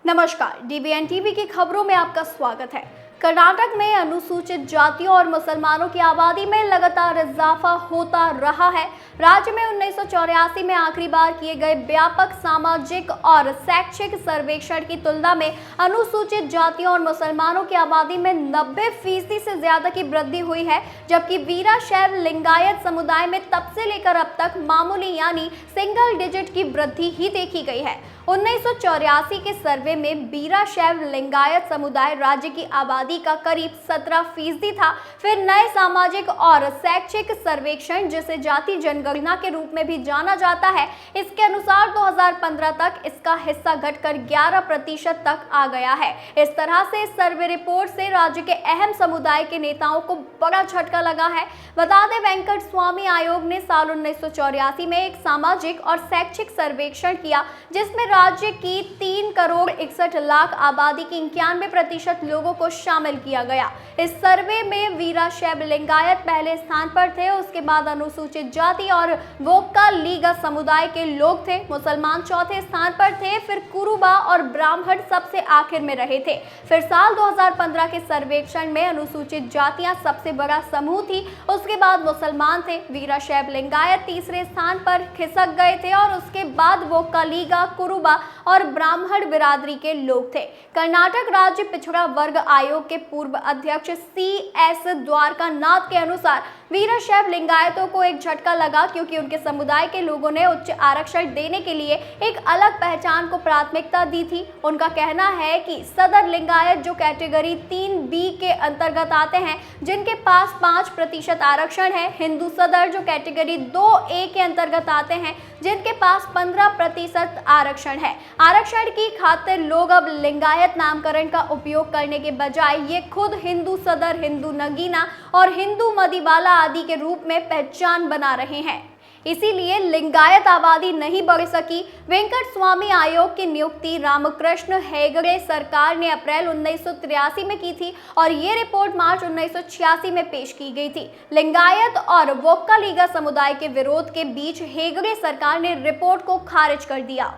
नमस्कार, DBN TV की खबरों में आपका स्वागत है। कर्नाटक में अनुसूचित जातियों और मुसलमानों की आबादी में लगातार इजाफा होता रहा है। राज्य में 1984 में आखिरी बार किए गए व्यापक सामाजिक और शैक्षिक सर्वेक्षण की तुलना में अनुसूचित जातियों और मुसलमानों की आबादी में 90% से ज्यादा की वृद्धि हुई है, जबकि वीरशैव लिंगायत समुदाय में तब से लेकर अब तक मामूली यानी सिंगल डिजिट की वृद्धि ही देखी गई है। 1984 के सर्वे में वीरशैव लिंगायत समुदाय राज्य की आबादी का करीब 17% था। फिर नए सामाजिक और शैक्षिक सर्वेक्षण, जिसे जाति जनगणना के रूप में भी जाना जाता है, इसके अनुसार 2015 तक इसका हिस्सा घटकर 11% तक आ गया है। इस तरह से इस सर्वे रिपोर्ट से राज्य के अहम समुदाय के नेताओं को बड़ा झटका लगा है। बता दें, वेंकट स्वामी आयोग ने साल 1984 में एक सामाजिक और शैक्षिक सर्वेक्षण किया, जिसमें राज्य की 3,61,00,000 आबादी की 91% लोगों को शामिल किया गया। इस सर्वे में वीरशैव लिंगायत पहले स्थान पर थे, उसके बाद अनुसूचित जाति और वोक्का-लीगा समुदाय के लोग थे। मुसलमान चौथे स्थान पर थे, फिर कुरुबा और ब्राह्मण सबसे आखिर में रहे थे। फिर साल 2015 के सर्वेक्षण में अनुसूचित जातियां सबसे बड़ा समूह थी, उसके बाद मुसलमान थे। वीरशैव लिंगायत तीसरे स्थान पर खिसक गए थे और उसके बाद वोक्का-लीगा, कुरुबा और ब्राह्मण बिरादरी के लोग थे। कर्नाटक राज्य पिछड़ा वर्ग आयोग के पूर्व अध्यक्ष CS द्वारकानाथ के अनुसार वीरशैव लिंगायतों को एक झटका लगा, क्योंकि उनके समुदाय के लोगों ने उच्च आरक्षण देने के लिए एक अलग पहचान को प्राथमिकता दी थी। उनका कहना है कि सदर लिंगायत, जो कैटेगरी 3B के अंतर्गत आते हैं, जिनके पास 5% आरक्षण है, हिंदू सदर, जो कैटेगरी 2A के अंतर्गत आते हैं, जिनके पास 15% आरक्षण है। आरक्षण की खातिर लोग अब लिंगायत नामकरण का उपयोग करने के बजाय ये खुद हिंदू सदर, हिंदू नगीना और हिंदू मधीबाला आदि के रूप में पहचान बना रहे हैं। इसीलिए लिंगायत आबादी नहीं बढ़ सकी। वेंकट स्वामी आयोग की नियुक्ति रामकृष्ण हेगड़े सरकार ने अप्रैल 1983 में की थी और ये रिपोर्ट मार्च 1986 में पेश की गई थी। लिंगायत और वोक्का-लीगा समुदाय के विरोध के बीच हेगड़े सरकार ने रिपोर्ट को खारिज कर दिया।